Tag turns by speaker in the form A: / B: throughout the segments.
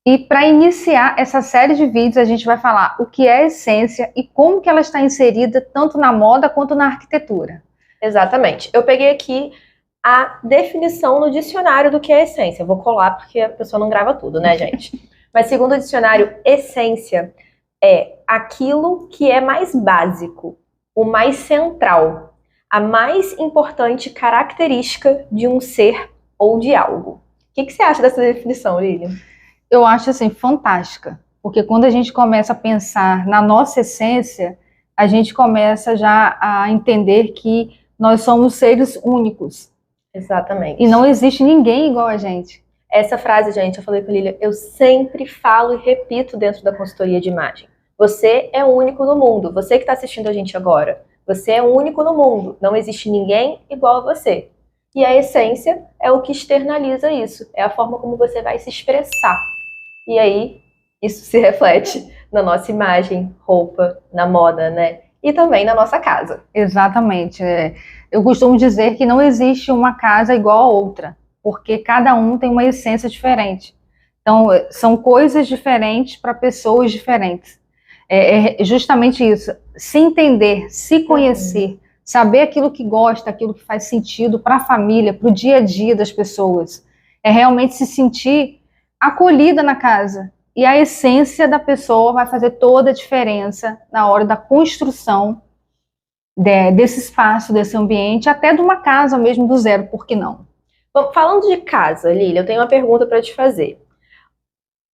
A: E para iniciar essa série de vídeos, a gente vai falar o que é essência e como que ela está inserida tanto na moda quanto na arquitetura.
B: Exatamente. Eu peguei aqui a definição no dicionário do que é essência. Eu vou colar porque a pessoa não grava tudo, né, gente? Mas segundo o dicionário, essência é aquilo que é mais básico, o mais central, a mais importante característica de um ser ou de algo. O que você acha dessa definição, Lilian?
A: Eu acho assim fantástica, porque quando a gente começa a pensar na nossa essência, a gente começa já a entender que nós somos seres únicos.
B: Exatamente.
A: E não existe ninguém igual a gente.
B: Essa frase, gente, eu falei com a Lilian, eu sempre falo e repito dentro da consultoria de imagem. Você é o único no mundo. Você que está assistindo a gente agora. Você é o único no mundo. Não existe ninguém igual a você. E a essência é o que externaliza isso. É a forma como você vai se expressar. E aí, isso se reflete na nossa imagem, roupa, na moda, né? E também na nossa casa.
A: Exatamente. Eu costumo dizer que não existe uma casa igual a outra, porque cada um tem uma essência diferente. Então, são coisas diferentes para pessoas diferentes. É justamente isso. Se entender, se conhecer, saber aquilo que gosta, aquilo que faz sentido para a família, para o dia a dia das pessoas. É realmente se sentir acolhida na casa. E a essência da pessoa vai fazer toda a diferença na hora da construção desse espaço, desse ambiente, até de uma casa mesmo do zero, por que não?
B: Bom, falando de casa, Lília, eu tenho uma pergunta para te fazer.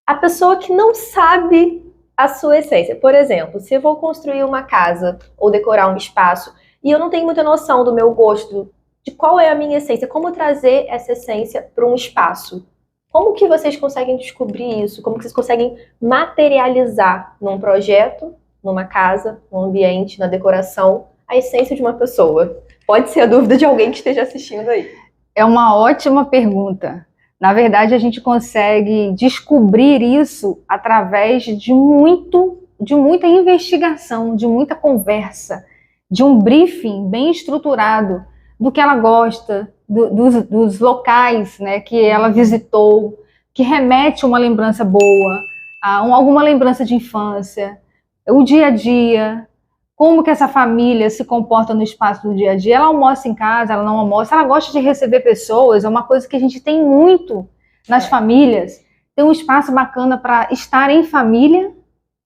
B: A pessoa que não sabe a sua essência, por exemplo, se eu vou construir uma casa ou decorar um espaço e eu não tenho muita noção do meu gosto, de qual é a minha essência, como trazer essa essência para um espaço, como que vocês conseguem descobrir isso? Como que vocês conseguem materializar num projeto, numa casa, num ambiente, na decoração, a essência de uma pessoa? Pode ser a dúvida de alguém que esteja assistindo aí.
A: É uma ótima pergunta. Na verdade, a gente consegue descobrir isso através de muita investigação, de muita conversa, de um briefing bem estruturado do que ela gosta, dos locais, né, que ela visitou, que remete a uma lembrança boa, alguma lembrança de infância, o dia a dia, como que essa família se comporta no espaço do dia a dia. Ela almoça em casa, ela não almoça, ela gosta de receber pessoas, é uma coisa que a gente tem muito nas famílias, tem um espaço bacana para estar em família,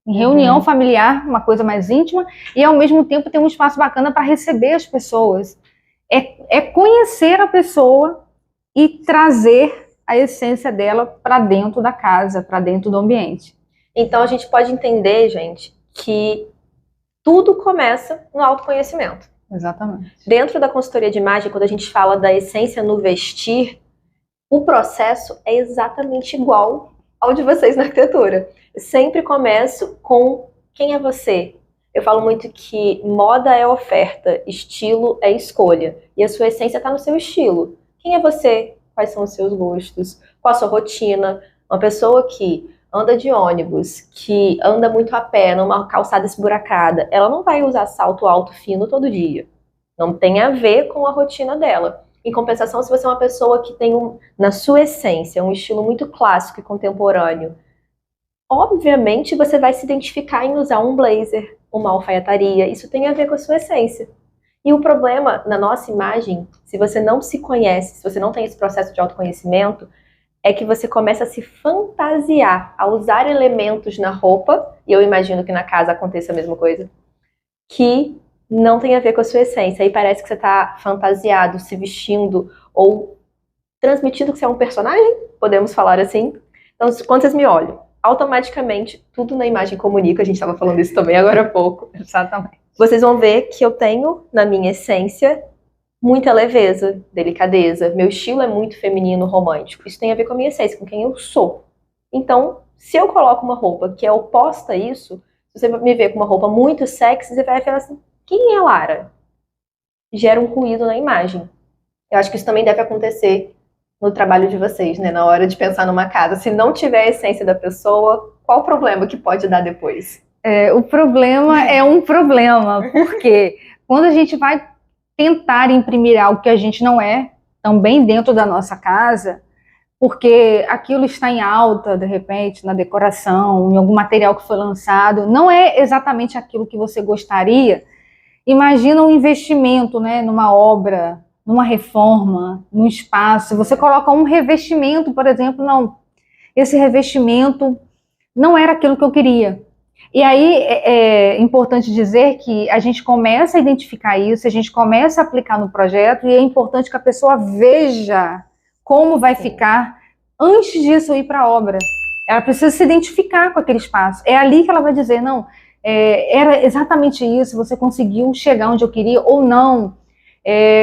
A: em reunião familiar, uma coisa mais íntima, e ao mesmo tempo tem um espaço bacana para receber as pessoas. É conhecer a pessoa e trazer a essência dela para dentro da casa, para dentro do ambiente.
B: Então a gente pode entender, gente, que tudo começa no autoconhecimento.
A: Exatamente.
B: Dentro da consultoria de imagem, quando a gente fala da essência no vestir, o processo é exatamente igual ao de vocês na arquitetura. Eu sempre começo com quem é você. Eu falo muito que moda é oferta, estilo é escolha. E a sua essência está no seu estilo. Quem é você? Quais são os seus gostos? Qual a sua rotina? Uma pessoa que anda de ônibus, que anda muito a pé, numa calçada esburacada, ela não vai usar salto alto fino todo dia. Não tem a ver com a rotina dela. Em compensação, se você é uma pessoa que tem, na sua essência, um estilo muito clássico e contemporâneo, obviamente você vai se identificar em usar um blazer, uma alfaiataria. Isso tem a ver com a sua essência. E o problema na nossa imagem, se você não se conhece, se você não tem esse processo de autoconhecimento, é que você começa a se fantasiar, a usar elementos na roupa, e eu imagino que na casa aconteça a mesma coisa, que não tem a ver com a sua essência. Aí parece que você está fantasiado, se vestindo, ou transmitindo que você é um personagem, podemos falar assim. Então, quando vocês me olham, automaticamente, tudo na imagem comunica, a gente estava falando isso também agora há pouco.
A: Exatamente.
B: Vocês vão ver que eu tenho, na minha essência, muita leveza, delicadeza. Meu estilo é muito feminino, romântico. Isso tem a ver com a minha essência, com quem eu sou. Então, se eu coloco uma roupa que é oposta a isso, se você me ver com uma roupa muito sexy, você vai falar assim, quem é Lara? Gera um ruído na imagem. Eu acho que isso também deve acontecer no trabalho de vocês, né? Na hora de pensar numa casa. Se não tiver a essência da pessoa, qual o problema que pode dar depois?
A: O problema é um problema, porque quando a gente vai tentar imprimir algo que a gente não é, também dentro da nossa casa, porque aquilo está em alta, de repente, na decoração, em algum material que foi lançado, não é exatamente aquilo que você gostaria. Imagina um investimento, né, numa obra, numa reforma, num espaço. Você coloca um revestimento, por exemplo, não, esse revestimento não era aquilo que eu queria. E aí é importante dizer que a gente começa a identificar isso, a gente começa a aplicar no projeto, e é importante que a pessoa veja como vai ficar antes disso ir para a obra. Ela precisa se identificar com aquele espaço. É ali que ela vai dizer, não, era exatamente isso, você conseguiu chegar onde eu queria ou não.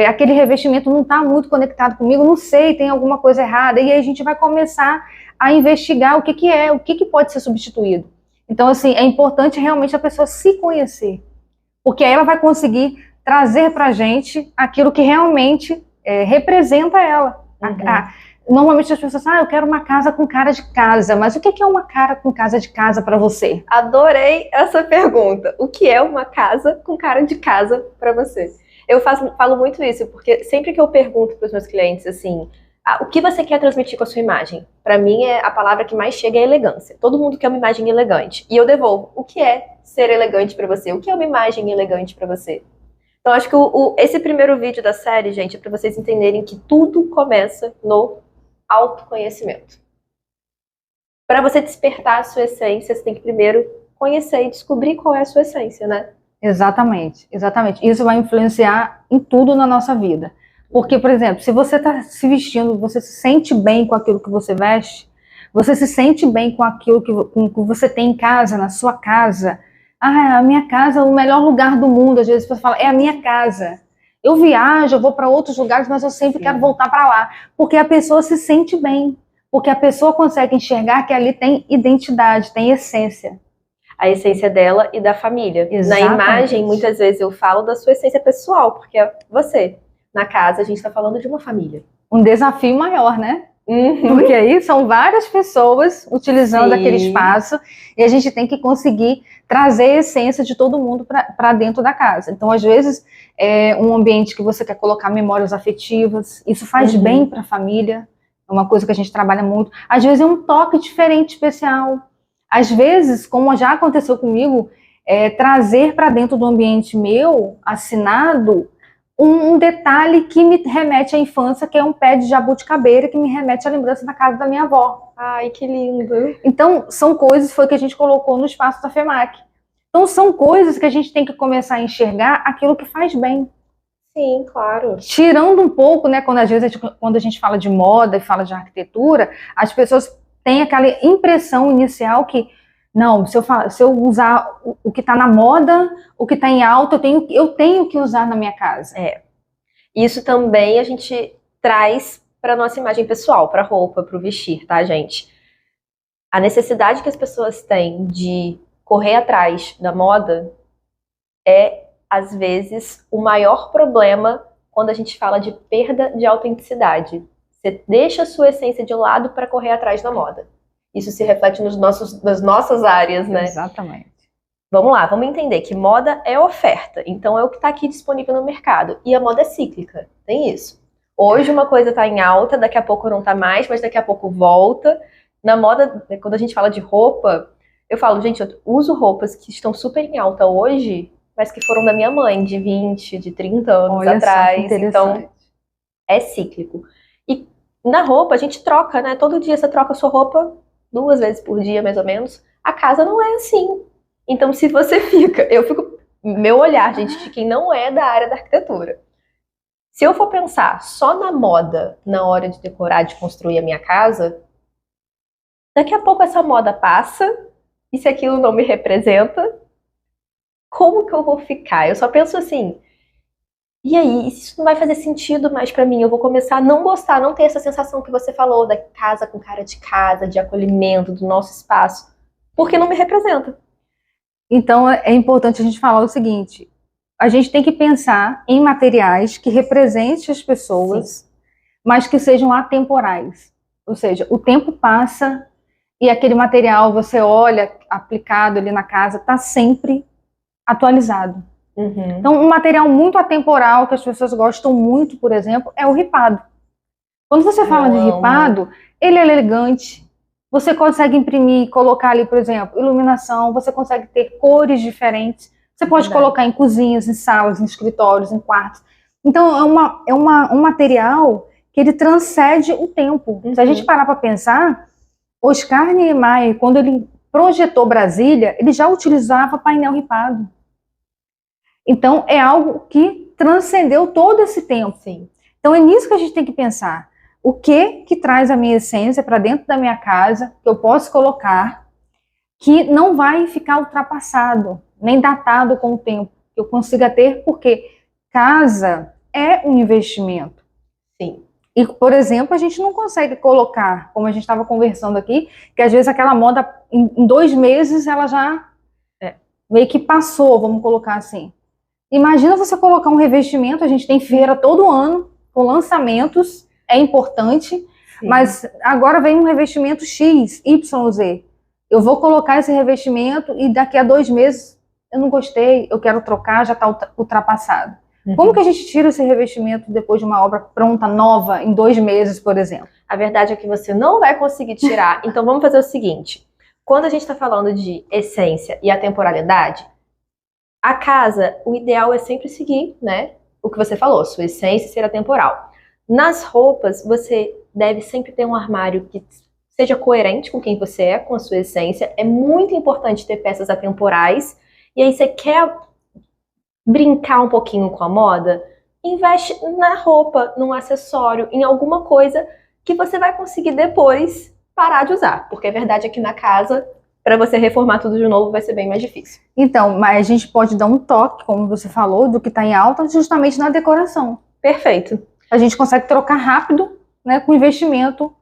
A: Aquele revestimento não está muito conectado comigo, não sei, tem alguma coisa errada. E aí a gente vai começar a investigar o que pode ser substituído. Então, assim, é importante realmente a pessoa se conhecer, porque aí ela vai conseguir trazer para a gente aquilo que realmente representa ela. Normalmente as pessoas falam, eu quero uma casa com cara de casa, mas o que é uma cara com cara de casa para você?
B: Adorei essa pergunta. O que é uma casa com cara de casa para você? Eu falo muito isso, porque sempre que eu pergunto para os meus clientes assim, o que você quer transmitir com a sua imagem? Para mim, a palavra que mais chega é elegância. Todo mundo quer uma imagem elegante. E eu devolvo, o que é ser elegante para você? O que é uma imagem elegante para você? Então, acho que esse primeiro vídeo da série, gente, é para vocês entenderem que tudo começa no autoconhecimento. Para você despertar a sua essência, você tem que primeiro conhecer e descobrir qual é a sua essência, né?
A: Exatamente, exatamente. Isso vai influenciar em tudo na nossa vida. Porque, por exemplo, se você está se vestindo, você se sente bem com aquilo que você veste, você se sente bem com aquilo que você tem em casa, na sua casa. A minha casa é o melhor lugar do mundo. Às vezes você fala, é a minha casa. Eu viajo, eu vou para outros lugares, mas eu sempre quero voltar para lá. Porque a pessoa se sente bem. Porque a pessoa consegue enxergar que ali tem identidade, tem essência.
B: A essência dela e da família.
A: Exatamente.
B: Na imagem, muitas vezes eu falo da sua essência pessoal, porque é você. Na casa, a gente está falando de uma família.
A: Um desafio maior, né? Porque aí são várias pessoas utilizando aquele espaço e a gente tem que conseguir trazer a essência de todo mundo para dentro da casa. Então, às vezes, é um ambiente que você quer colocar memórias afetivas, isso faz bem para a família, é uma coisa que a gente trabalha muito. Às vezes é um toque diferente, especial. Às vezes, como já aconteceu comigo, trazer para dentro do ambiente meu, assinado, um detalhe que me remete à infância, que é um pé de jabuticabeira, que me remete à lembrança da casa da minha avó.
B: Ai, que lindo!
A: Então, são coisas, foi que a gente colocou no espaço da FEMAC. Então, são coisas que a gente tem que começar a enxergar aquilo que faz bem.
B: Sim, claro.
A: Tirando um pouco, né, quando a gente fala de moda e fala de arquitetura, as pessoas têm aquela impressão inicial que não, se eu usar o que está na moda, o que está em alta, eu tenho que usar na minha casa.
B: Isso também a gente traz para nossa imagem pessoal, para roupa, para o vestir, tá, gente? A necessidade que as pessoas têm de correr atrás da moda é, às vezes, o maior problema quando a gente fala de perda de autenticidade. Você deixa a sua essência de lado para correr atrás da moda. Isso se reflete nas nossas áreas, né?
A: Exatamente.
B: Vamos lá, vamos entender que moda é oferta, então é o que está aqui disponível no mercado. E a moda é cíclica, tem isso. Hoje uma coisa está em alta, daqui a pouco não está mais, mas daqui a pouco volta. Na moda, quando a gente fala de roupa, eu falo, gente, eu uso roupas que estão super em alta hoje, mas que foram da minha mãe, de 20, de 30 anos atrás. Então, é cíclico. E na roupa a gente troca, né? Todo dia você troca a sua roupa 2 vezes por dia, mais ou menos. A casa não é assim. Então, se você meu olhar, gente, de quem não é da área da arquitetura. Se eu for pensar só na moda, na hora de decorar, de construir a minha casa, daqui a pouco essa moda passa, e se aquilo não me representa, como que eu vou ficar? Eu só penso assim, e aí, isso não vai fazer sentido mais pra mim, eu vou começar a não gostar, não ter essa sensação que você falou, da casa com cara de casa, de acolhimento, do nosso espaço, porque não me representa.
A: Então, é importante a gente falar o seguinte, a gente tem que pensar em materiais que representem as pessoas, mas que sejam atemporais. Ou seja, o tempo passa e aquele material, você olha, aplicado ali na casa, está sempre atualizado. Então, um material muito atemporal, que as pessoas gostam muito, por exemplo, é o ripado. Quando você fala de ripado, ele é elegante, você consegue imprimir e colocar ali, por exemplo, iluminação, você consegue ter cores diferentes, você pode colocar em cozinhas, em salas, em escritórios, em quartos. Então, um material que ele transcende o tempo. Se a gente parar para pensar, Oscar Niemeyer, quando ele projetou Brasília, ele já utilizava painel ripado. Então, é algo que transcendeu todo esse tempo.
B: Sim.
A: Então, é nisso que a gente tem que pensar. O que traz a minha essência para dentro da minha casa, que eu posso colocar, que não vai ficar ultrapassado, nem datado com o tempo, que eu consiga ter, porque casa é um investimento.
B: Sim.
A: E, por exemplo, a gente não consegue colocar, como a gente estava conversando aqui, que às vezes aquela moda, em 2 meses, ela já meio que passou, vamos colocar assim. Imagina você colocar um revestimento, a gente tem feira todo ano, com lançamentos, é importante, sim, mas agora vem um revestimento X, Y, Z. Eu vou colocar esse revestimento e daqui a 2 meses eu não gostei, eu quero trocar, já está ultrapassado. Como que a gente tira esse revestimento depois de uma obra pronta, nova, em 2 meses, por exemplo?
B: A verdade é que você não vai conseguir tirar. Então vamos fazer o seguinte, quando a gente está falando de essência e atemporalidade, a casa, o ideal é sempre seguir, né, o que você falou, sua essência ser atemporal. Nas roupas, você deve sempre ter um armário que seja coerente com quem você é, com a sua essência. É muito importante ter peças atemporais. E aí você quer brincar um pouquinho com a moda? Investe na roupa, num acessório, em alguma coisa que você vai conseguir depois parar de usar. Porque a verdade é que na casa, para você reformar tudo de novo, vai ser bem mais difícil.
A: Então, mas a gente pode dar um toque, como você falou, do que está em alta, justamente na decoração.
B: Perfeito.
A: A gente consegue trocar rápido, né, com investimento,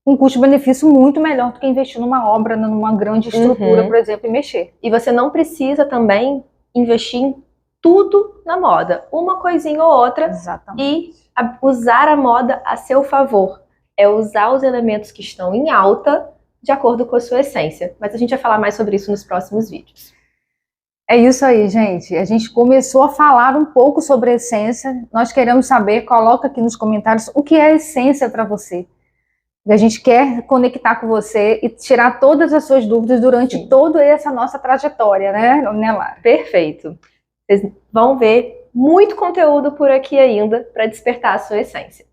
A: um custo-benefício muito melhor do que investir numa obra, numa grande estrutura, por exemplo, e mexer.
B: E você não precisa também investir em tudo na moda. Uma coisinha ou outra.
A: Exatamente.
B: E usar a moda a seu favor. É usar os elementos que estão em alta de acordo com a sua essência. Mas a gente vai falar mais sobre isso nos próximos vídeos.
A: É isso aí, gente. A gente começou a falar um pouco sobre a essência. Nós queremos saber, coloca aqui nos comentários o que é a essência para você. A gente quer conectar com você e tirar todas as suas dúvidas durante toda essa nossa trajetória, né, Lara?
B: Perfeito. Vocês vão ver muito conteúdo por aqui ainda para despertar a sua essência.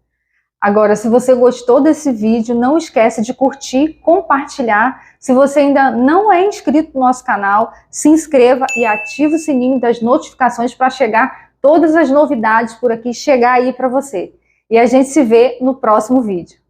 A: Agora, se você gostou desse vídeo, não esquece de curtir, compartilhar. Se você ainda não é inscrito no nosso canal, se inscreva e ative o sininho das notificações para chegar todas as novidades por aqui, chegar aí para você. E a gente se vê no próximo vídeo.